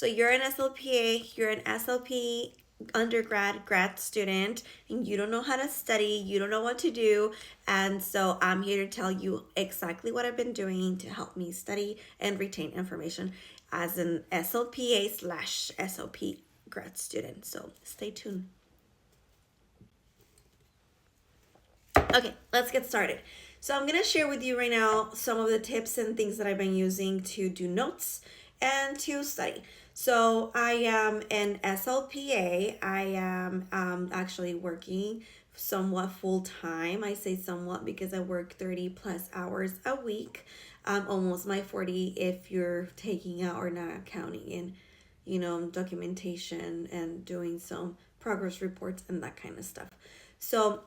So you're an SLPA, you're an SLP undergrad, grad student, and you don't know how to study, you don't know what to do. And so I'm here to tell you exactly what I've been doing to help me study and retain information as an SLPA slash SLP grad student. So stay tuned. Okay, let's get started. So I'm gonna share with you right now some of the tips and things that I've been using to do notes and to study. So I am an SLPA. I am actually working somewhat full time. I say somewhat because I work 30 plus hours a week, almost my 40 if you're taking out or not counting in, documentation and doing some progress reports and that kind of stuff. So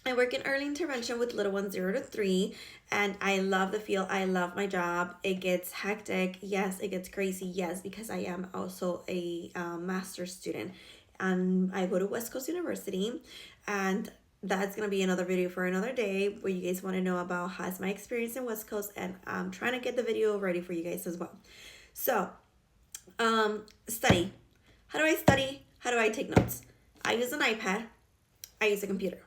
I work in early intervention with little ones 0 to 3, and I love the field. I love my job. It gets hectic. Yes, it gets crazy. Yes, because I am also a master's student, and I go to West Coast University, and that's gonna be another video for another day where you guys want to know about how's my experience in West Coast, and I'm trying to get the video ready for you guys as well. So, study. How do I study? How do I take notes? I use an iPad. I use a computer.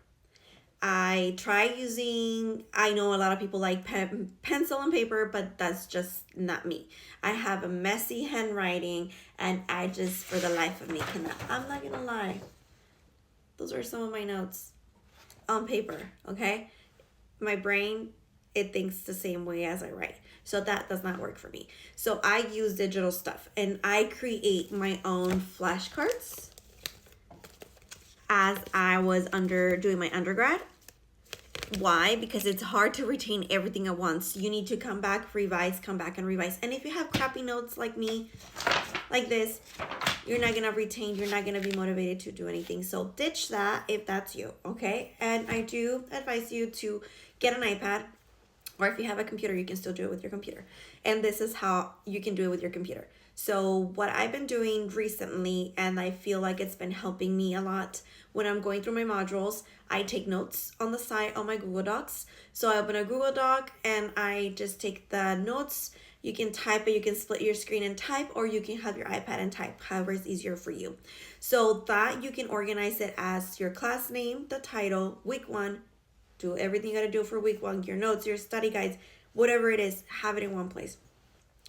I try using, I know a lot of people like pencil and paper, but that's just not me. I have a messy handwriting, and I just, for the life of me, cannot. I'm not gonna lie. Those are some of my notes on paper, okay? My brain, it thinks the same way as I write. So that does not work for me. So I use digital stuff, and I create my own flashcards as I was doing my undergrad. Why? Because it's hard to retain everything at once. You need to come back, revise, come back and revise. And if you have crappy notes like me, like this, you're not gonna retain, you're not gonna be motivated to do anything. So ditch that if that's you, okay? And I do advise you to get an iPad, or if you have a computer, you can still do it with your computer. And this is how you can do it with your computer. So what I've been doing recently, and I feel like it's been helping me a lot when I'm going through my modules, I take notes on the side on my Google Docs. So I open a Google Doc and I just take the notes. You can type it, you can split your screen and type, or you can have your iPad and type, however is easier for you. So that you can organize it as your class name, the title, week 1, do everything you gotta do for week 1, your notes, your study guides, whatever it is, have it in one place.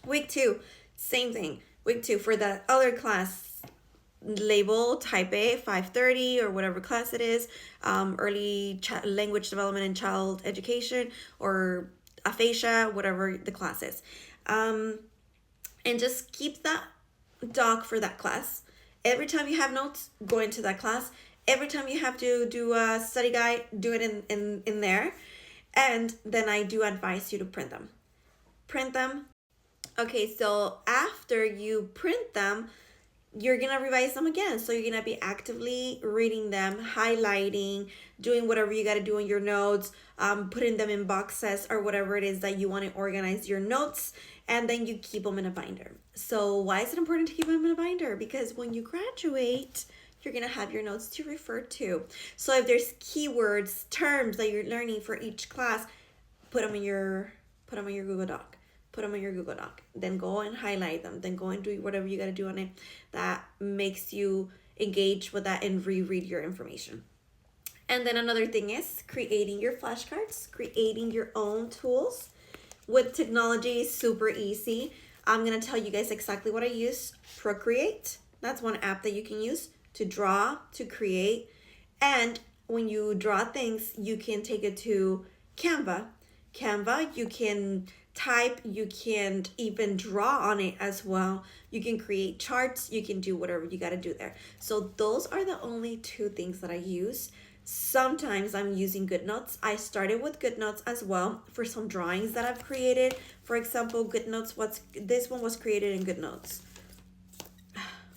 Week 2, same thing. Week 2, for the other class, label, type A, 530 or whatever class it is, early language development and child education, or aphasia, whatever the class is. And just keep that doc for that class. Every time you have notes, go into that class. Every time you have to do a study guide, do it in there. And then I do advise you to print them. Print them. Okay, so after you print them, you're gonna revise them again. So you're gonna be actively reading them, highlighting, doing whatever you gotta do in your notes, putting them in boxes or whatever it is that you want to organize your notes, and then you keep them in a binder. So why is it important to keep them in a binder? Because when you graduate, you're gonna have your notes to refer to. So if there's keywords, terms that you're learning for each class, put them in your Google Doc. Put them in your Google Doc. Then go and highlight them. Then go and do whatever you gotta do on it that makes you engage with that and reread your information. And then another thing is creating your flashcards, creating your own tools. With technology, super easy. I'm gonna tell you guys exactly what I use. Procreate, that's one app that you can use to draw, to create. And when you draw things, you can take it to Canva. You can type, you can even draw on it as well. You can create charts, you can do whatever you got to do there. So those are the only 2 things that I use. Sometimes I'm using GoodNotes. I started with GoodNotes as well for some drawings that I've created. For example, GoodNotes, this one was created in GoodNotes.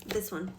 This one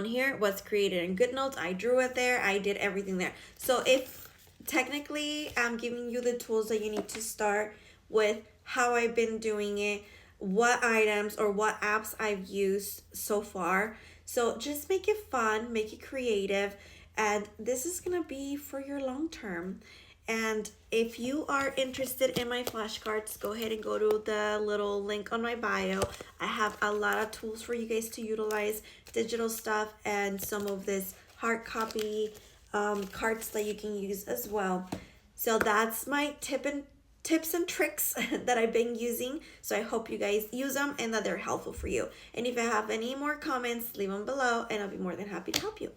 here was created in GoodNotes. I drew it there. I did everything there. So if technically I'm giving you the tools that you need to start with, how I've been doing it, what items or what apps I've used so far. So just make it fun, make it creative, and this is gonna be for your long term. And if you are interested in my flashcards, go ahead and go to the little link on my bio. I have a lot of tools for you guys to utilize, digital stuff, and some of this hard copy cards that you can use as well. So that's my tips and tricks that I've been using. So I hope you guys use them and that they're helpful for you. And if you have any more comments, leave them below and I'll be more than happy to help you.